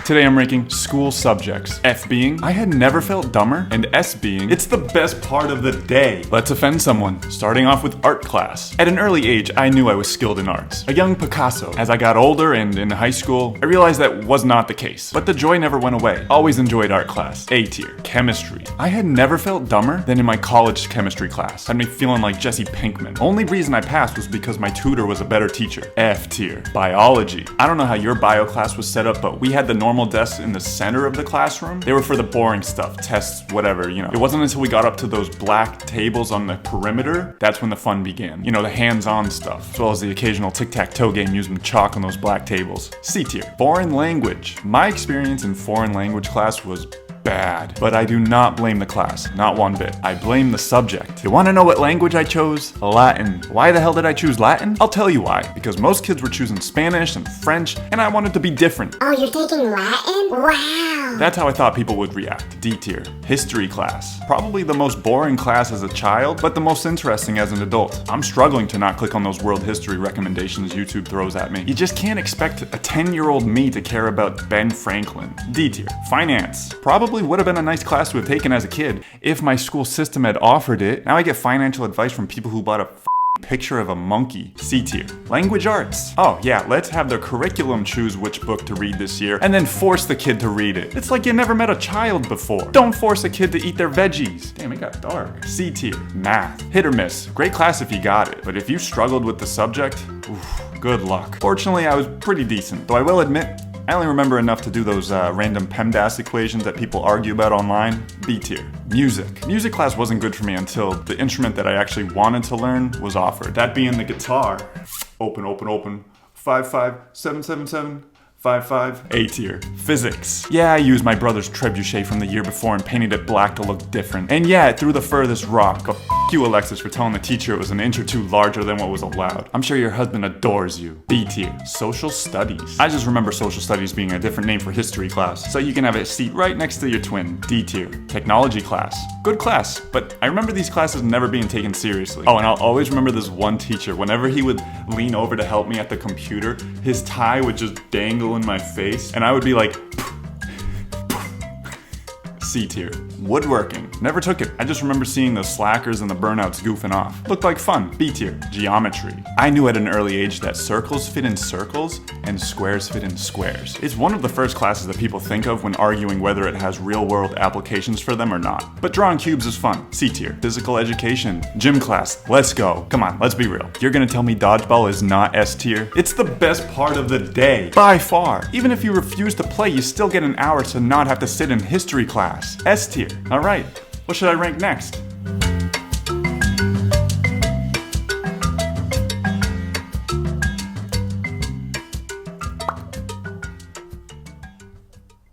Today I'm ranking school subjects. F being, I had never felt dumber, and S being, it's the best part of the day. Let's offend someone, starting off with art class. At an early age, I knew I was skilled in arts. A young Picasso. As I got older and in high school, I realized that was not the case. But the joy never went away. Always enjoyed art class. A tier. Chemistry. I had never felt dumber than in my college chemistry class. Had me feeling like Jesse Pinkman. Only reason I passed was because my tutor was a better teacher. F tier. Biology. I don't know how your bio class was set up, but we had the normal desks in the center of the classroom. They were for the boring stuff, tests, whatever, you know. It wasn't until we got up to those black tables on the perimeter, that's when the fun began. You know, the hands-on stuff, as well as the occasional tic-tac-toe game using chalk on those black tables. C tier. Foreign language. My experience in foreign language class was bad, but I do not blame the class, not one bit. I blame the subject. You want to know what language I chose? Latin. Why the hell did I choose Latin? I'll tell you why. Because most kids were choosing Spanish and French, and I wanted to be different. Oh, you're taking Latin? Wow. That's how I thought people would react. D tier. History class. Probably the most boring class as a child, but the most interesting as an adult. I'm struggling to not click on those world history recommendations YouTube throws at me. You just can't expect a 10-year-old me to care about Ben Franklin. D tier. Finance. Probably would have been a nice class to have taken as a kid if my school system had offered it. Now I get financial advice from people who bought a picture of a monkey. C tier. Language arts. Oh yeah, let's have the curriculum choose which book to read this year and then force the kid to read it. It's like you never met a child before. Don't force a kid to eat their veggies. Damn, it got dark. C tier. Math. Hit or miss. Great class if you got it, but if you struggled with the subject, oof, good luck. Fortunately, I was pretty decent, though I will admit, I only remember enough to do those random PEMDAS equations that people argue about online. B tier. Music. Music class wasn't good for me until the instrument that I actually wanted to learn was offered. That being the guitar. Open, open, open. 55777. 5-5. A tier. Physics. Yeah, I used my brother's trebuchet from the year before and painted it black to look different. And yeah, it threw the furthest rock. F you, Alexis, for telling the teacher it was an inch or two larger than what was allowed. I'm sure your husband adores you. B tier. Social studies. I just remember social studies being a different name for history class, so you can have a seat right next to your twin. D tier. Technology class. Good class, but I remember these classes never being taken seriously. Oh, and I'll always remember this one teacher. Whenever he would lean over to help me at the computer, his tie would just dangle in my face, and I would be like, C tier. Woodworking. Never took it. I just remember seeing the slackers and the burnouts goofing off. Looked like fun. B tier. Geometry. I knew at an early age that circles fit in circles and squares fit in squares. It's one of the first classes that people think of when arguing whether it has real-world applications for them or not. But drawing cubes is fun. C tier. Physical education. Gym class. Let's go. Come on, let's be real. You're gonna tell me dodgeball is not S tier? It's the best part of the day. By far. Even if you refuse to play, you still get an hour to not have to sit in history class. S tier. Alright, what should I rank next?